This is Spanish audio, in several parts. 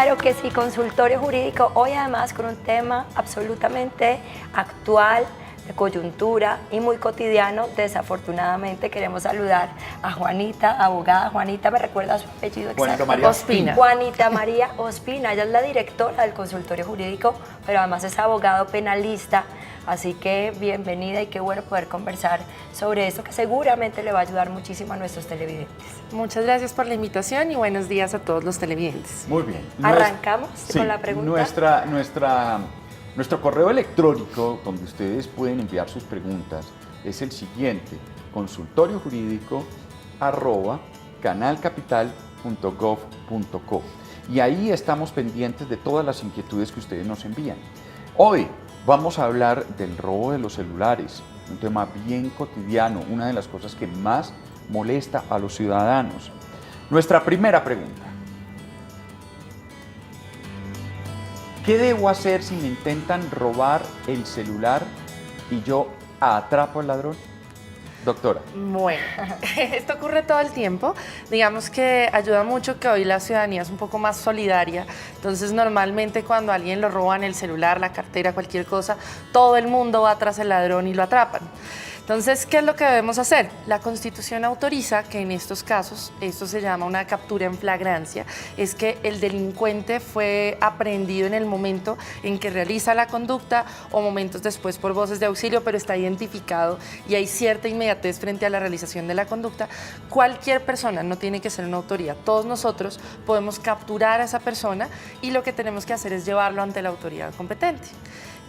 Claro que sí, consultorio jurídico, hoy además con un tema absolutamente actual, de coyuntura y muy cotidiano. Desafortunadamente queremos saludar a Juanita, abogada. Juanita, ¿me recuerda su apellido exacto? Juanita María Ospina. Juanita María Ospina, ella es la directora del consultorio jurídico, pero además es abogado penalista. Así que bienvenida y qué bueno poder conversar sobre esto que seguramente le va a ayudar muchísimo a nuestros televidentes. Muchas gracias por la invitación y buenos días a todos los televidentes. Muy bien. Arrancamos con la pregunta. Nuestro correo electrónico donde ustedes pueden enviar sus preguntas es el siguiente: consultoriojurídico@canalcapital.gov.co, y ahí estamos pendientes de todas las inquietudes que ustedes nos envían. Hoy vamos a hablar del robo de los celulares, un tema bien cotidiano, una de las cosas que más molesta a los ciudadanos. Nuestra primera pregunta: ¿qué debo hacer si me intentan robar el celular y yo atrapo al ladrón? Doctora. Bueno, esto ocurre todo el tiempo. Digamos que ayuda mucho que hoy la ciudadanía es un poco más solidaria. Entonces, normalmente cuando a alguien lo roban el celular, la cartera, cualquier cosa, todo el mundo va tras el ladrón y lo atrapan. Entonces, ¿qué es lo que debemos hacer? La Constitución autoriza que en estos casos, esto se llama una captura en flagrancia, es que el delincuente fue aprehendido en el momento en que realiza la conducta o momentos después por voces de auxilio, pero está identificado y hay cierta inmediatez frente a la realización de la conducta. Cualquier persona, no tiene que ser una autoridad, todos nosotros podemos capturar a esa persona y lo que tenemos que hacer es llevarlo ante la autoridad competente.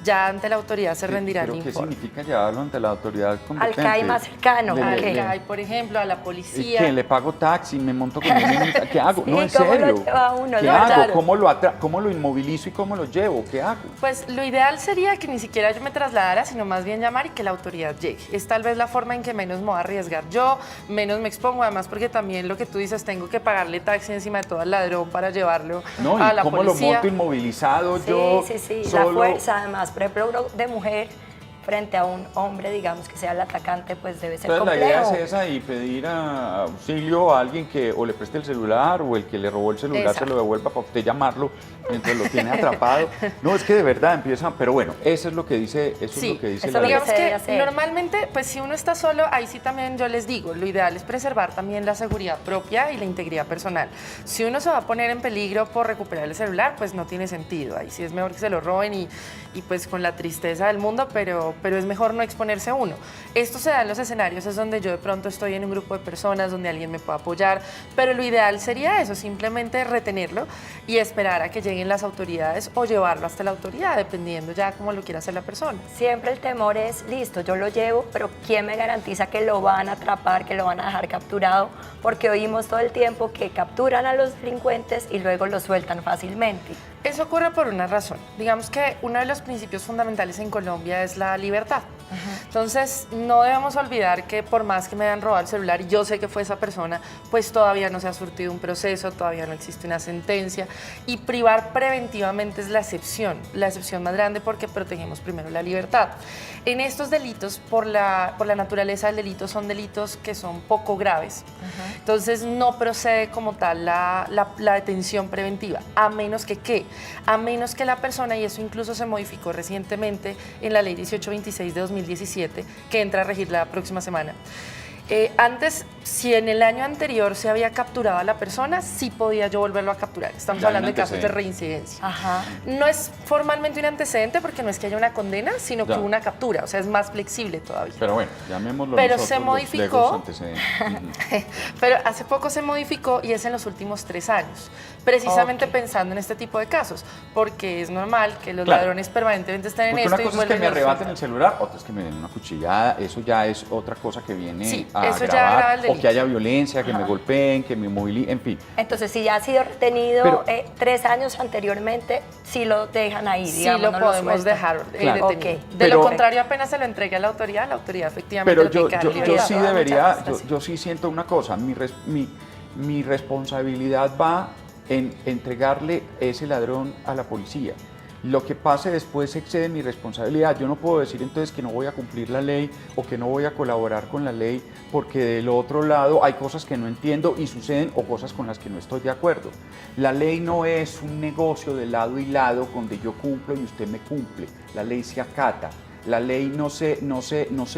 Ya ante la autoridad se rendirá el informe. ¿Qué significa llevarlo ante la autoridad competente? Al CAI más cercano. Al CAI, por ejemplo, a la policía. ¿Qué? ¿Le pago taxi? ¿Me monto con él? ¿Qué hago? Sí, No, en ¿cómo serio. lo lleva uno? ¿Qué No, hago? claro. ¿Cómo lo inmovilizo y cómo lo llevo? ¿Qué hago? Pues lo ideal sería que ni siquiera yo me trasladara, sino más bien llamar y que la autoridad llegue. Es tal vez la forma en que menos me voy a arriesgar yo, menos me expongo, además porque también lo que tú dices, tengo que pagarle taxi encima de todo al ladrón para llevarlo No, a ¿y la cómo lo policía. monto inmovilizado Sí, yo? sí, la solo? fuerza además, por ejemplo, uno de mujer frente a un hombre, digamos, que sea el atacante, pues debe ser Entonces la idea complejo. es esa, y pedir auxilio a alguien que o le preste el celular o el que le robó el celular Exacto. se lo devuelva para usted llamarlo mientras lo tiene atrapado. No, es que de verdad empiezan, pero bueno, eso es lo que dice, Sí, es lo que dice eso la es lo ley. que Digamos se debe que hacer. normalmente, pues si uno está solo, ahí sí también yo les digo, lo ideal es preservar también la seguridad propia y la integridad personal. Si uno se va a poner en peligro por recuperar el celular, pues no tiene sentido. Ahí sí es mejor que se lo roben y pues con la tristeza del mundo, pero es mejor no exponerse uno. Esto se da en los escenarios, es donde yo de pronto estoy en un grupo de personas, donde alguien me pueda apoyar, pero lo ideal sería eso, simplemente retenerlo y esperar a que lleguen las autoridades o llevarlo hasta la autoridad, dependiendo ya cómo lo quiera hacer la persona. Siempre el temor es, listo, yo lo llevo, pero ¿quién me garantiza que lo van a atrapar, que lo van a dejar capturado? Porque oímos todo el tiempo que capturan a los delincuentes y luego los sueltan fácilmente. Eso ocurre por una razón. Digamos que uno de los principios fundamentales en Colombia es la libertad. Entonces, no debemos olvidar que por más que me hayan robado el celular y yo sé que fue esa persona, pues todavía no se ha surtido un proceso, todavía no existe una sentencia, y privar preventivamente es la excepción más grande, porque protegemos primero la libertad. En estos delitos, por la naturaleza del delito, son delitos que son poco graves. Entonces, no procede como tal la detención preventiva, a menos que la persona, y eso incluso se modificó recientemente en la ley 1826 de 2017, que entra a regir la próxima semana. Antes, si en el año anterior se había capturado a la persona, sí podía yo volverlo a capturar. Estamos Ya hay hablando de un casos de antecedente. reincidencia. Ajá. No es formalmente un antecedente porque no es que haya una condena, sino que Ya. hubo una captura, o sea, es más flexible todavía. Pero bueno, llamémoslo Pero nosotros se los modificó. legos antecedentes. Ujú. Pero hace poco se modificó y es en los últimos 3 años, precisamente Ok. pensando en este tipo de casos, porque es normal que los Claro. ladrones permanentemente estén en Porque esto una y cosa es que vuelven me y lo arrebaten sueltan. el celular, otra es que me den una cuchillada, eso ya es otra cosa que viene Sí, a eso ya agrava agravar, el o delito. que haya violencia, que me golpeen, que me movilicen, en fin. Entonces, si ya ha sido retenido Pero- 3 años anteriormente, sí lo dejan ahí, Sí, digamos, lo no podemos sueltan. dejar Claro. detenido. Ok. De Pero- lo contrario, apenas se lo entregue a la autoridad efectivamente Pero lo tiene que dar yo libertad. sí Muchas debería, cosas. yo sí siento una cosa, mi responsabilidad va en entregarle ese ladrón a la policía. Lo que pase después excede mi responsabilidad. Yo no puedo decir entonces que no voy a cumplir la ley o que no voy a colaborar con la ley porque del otro lado hay cosas que no entiendo y suceden o cosas con las que no estoy de acuerdo. La ley no es un negocio de lado y lado donde yo cumplo y usted me cumple. La ley se acata. La ley no se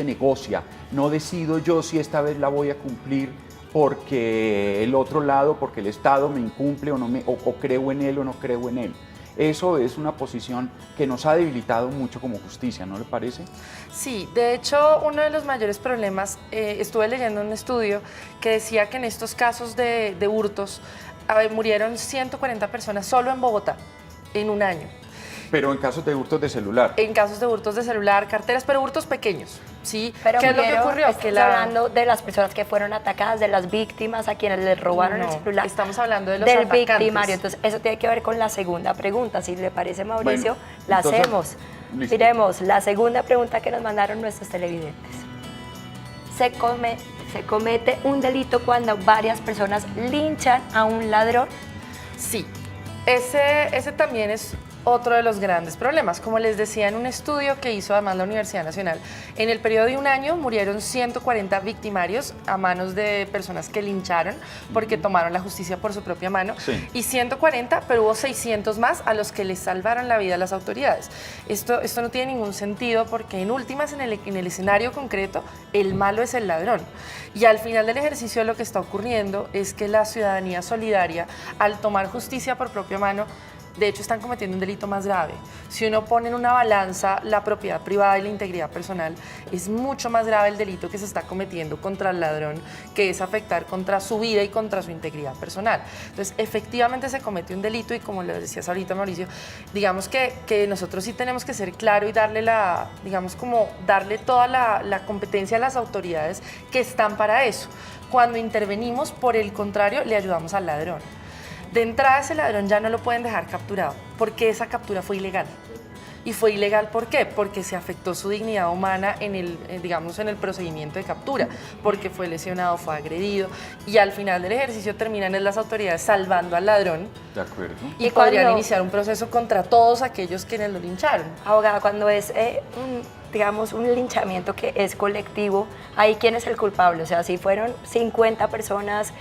negocia. No decido yo si esta vez la voy a cumplir porque el otro lado, porque el Estado me incumple o creo en él o no creo en él. Eso es una posición que nos ha debilitado mucho como justicia, ¿no le parece? Sí, de hecho, uno de los mayores problemas, estuve leyendo un estudio que decía que en estos casos de hurtos murieron 140 personas solo en Bogotá en un año. Pero en casos de hurtos de celular. En casos de hurtos de celular, carteras, pero hurtos pequeños, ¿sí? Pero ¿Qué es lo que Miguel, ocurrió? estás hablando de las personas que fueron atacadas, de las víctimas a quienes les robaron el celular. Estamos hablando de los del atacantes. victimario. Entonces, eso tiene que ver con la segunda pregunta. Si le parece, Mauricio, Bueno, la entonces, hacemos. listo. Miremos, la segunda pregunta que nos mandaron nuestros televidentes. ¿Se comete un delito cuando varias personas linchan a un ladrón? Sí, ese también es otro de los grandes problemas. Como les decía en un estudio que hizo además la Universidad Nacional, en el periodo de un año murieron 140 victimarios a manos de personas que lincharon porque tomaron la justicia por su propia mano. Sí. Y 140, pero hubo 600 más a los que les salvaron la vida a las autoridades. Esto no tiene ningún sentido porque en últimas, en el escenario concreto, el malo es el ladrón. Y al final del ejercicio lo que está ocurriendo es que la ciudadanía solidaria, al tomar justicia por propia mano, de hecho están cometiendo un delito más grave. Si uno pone en una balanza la propiedad privada y la integridad personal, es mucho más grave el delito que se está cometiendo contra el ladrón, que es afectar contra su vida y contra su integridad personal. Entonces, efectivamente se comete un delito y como lo decías ahorita, Mauricio, digamos que nosotros sí tenemos que ser claros y darle darle toda la competencia a las autoridades que están para eso. Cuando intervenimos, por el contrario, le ayudamos al ladrón. De entrada, ese ladrón ya no lo pueden dejar capturado, porque esa captura fue ilegal. ¿Y fue ilegal por qué? Porque se afectó su dignidad humana en el procedimiento de captura, porque fue lesionado, fue agredido, y al final del ejercicio terminan las autoridades salvando al ladrón. De acuerdo. Y podrían iniciar un proceso contra todos aquellos quienes lo lincharon. Abogada, cuando es un linchamiento que es colectivo, ahí ¿quién es el culpable? O sea, si fueron 50 personas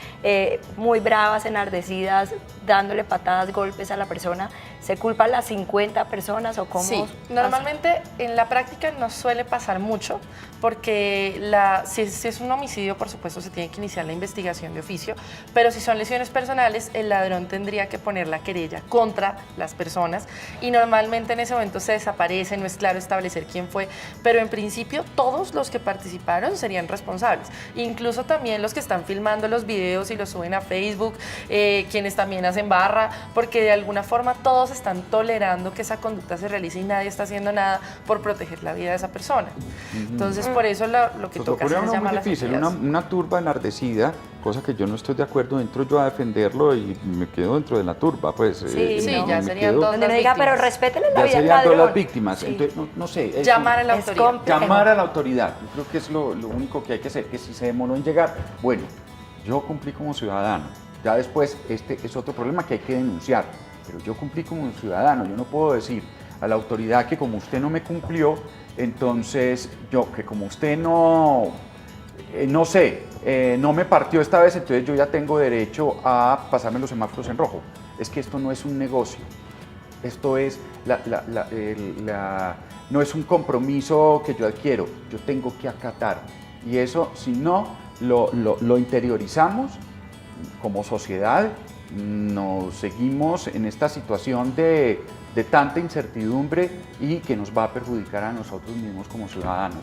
muy bravas, enardecidas, dándole patadas, golpes a la persona, ¿se culpan las 50 personas o cómo? Sí, normalmente en la práctica no suele pasar mucho porque si es un homicidio, por supuesto, se tiene que iniciar la investigación de oficio, pero si son lesiones personales, el ladrón tendría que poner la querella contra las personas y normalmente en ese momento se desaparece, no es claro establecer quién fue, pero en principio todos los que participaron serían responsables, incluso también los que están filmando los videos y los suben a Facebook, quienes también hacen barra, porque de alguna forma todos están tolerando que esa conducta se realice y nadie está haciendo nada por proteger la vida de esa persona. Entonces, por eso lo que toca hacer es llamar a las difícil, autoridades. una turba enardecida, cosa que yo no estoy de acuerdo, entro yo a defenderlo y me quedo dentro de la turba, pues. Sí, ya me serían quedo- todas Donde las no diga, pero víctimas. respétenle la Ya vida al serían todas ladrón. las víctimas, Sí. entonces, no sé. Llamar a la Es autoridad. complejo. Llamar a la autoridad, yo creo que es lo único que hay que hacer, que si se demoró en llegar, bueno, yo cumplí como ciudadano, ya después este es otro problema que hay que denunciar, pero yo cumplí como ciudadano, yo no puedo decir a la autoridad que como usted no me cumplió, entonces yo que como usted no me partió esta vez, entonces yo ya tengo derecho a pasarme los semáforos en rojo. Es que esto no es un negocio, esto es no es un compromiso que yo adquiero, yo tengo que acatar. Y eso, si no lo interiorizamos como sociedad, nos seguimos en esta situación de tanta incertidumbre y que nos va a perjudicar a nosotros mismos como ciudadanos.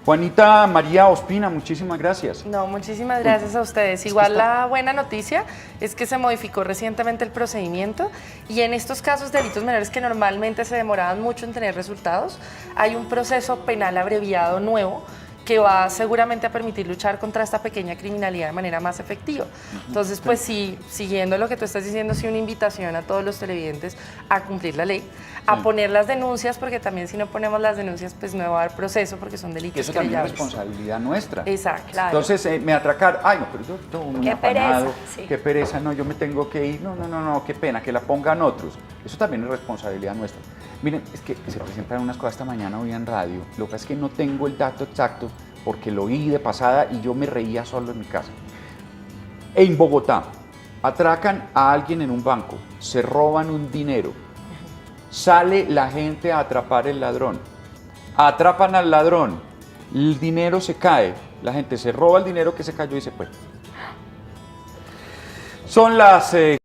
Juanita María Ospina, muchísimas gracias. No, muchísimas gracias a ustedes. Igual la buena noticia es que se modificó recientemente el procedimiento y en estos casos de delitos menores que normalmente se demoraban mucho en tener resultados, hay un proceso penal abreviado nuevo que va seguramente a permitir luchar contra esta pequeña criminalidad de manera más efectiva. Entonces, pues sí, siguiendo lo que tú estás diciendo, sí una invitación a todos los televidentes a cumplir la ley, a poner las denuncias, porque también si no ponemos las denuncias, pues no va a haber proceso porque son delitos Y eso también es querellables. responsabilidad nuestra. Exacto. Claro. Entonces me atracaron, ay no, pero yo muy Qué pereza, afanado, sí. qué pereza, no, yo me tengo que ir, no, qué pena, que la pongan otros. Eso también es responsabilidad nuestra. Miren, es que se presentaron unas cosas esta mañana hoy en radio. Lo que pasa es que no tengo el dato exacto porque lo oí de pasada y yo me reía solo en mi casa. En Bogotá, atracan a alguien en un banco, se roban un dinero, sale la gente a atrapar el ladrón, atrapan al ladrón, el dinero se cae, la gente se roba el dinero que se cayó y se fue. Son las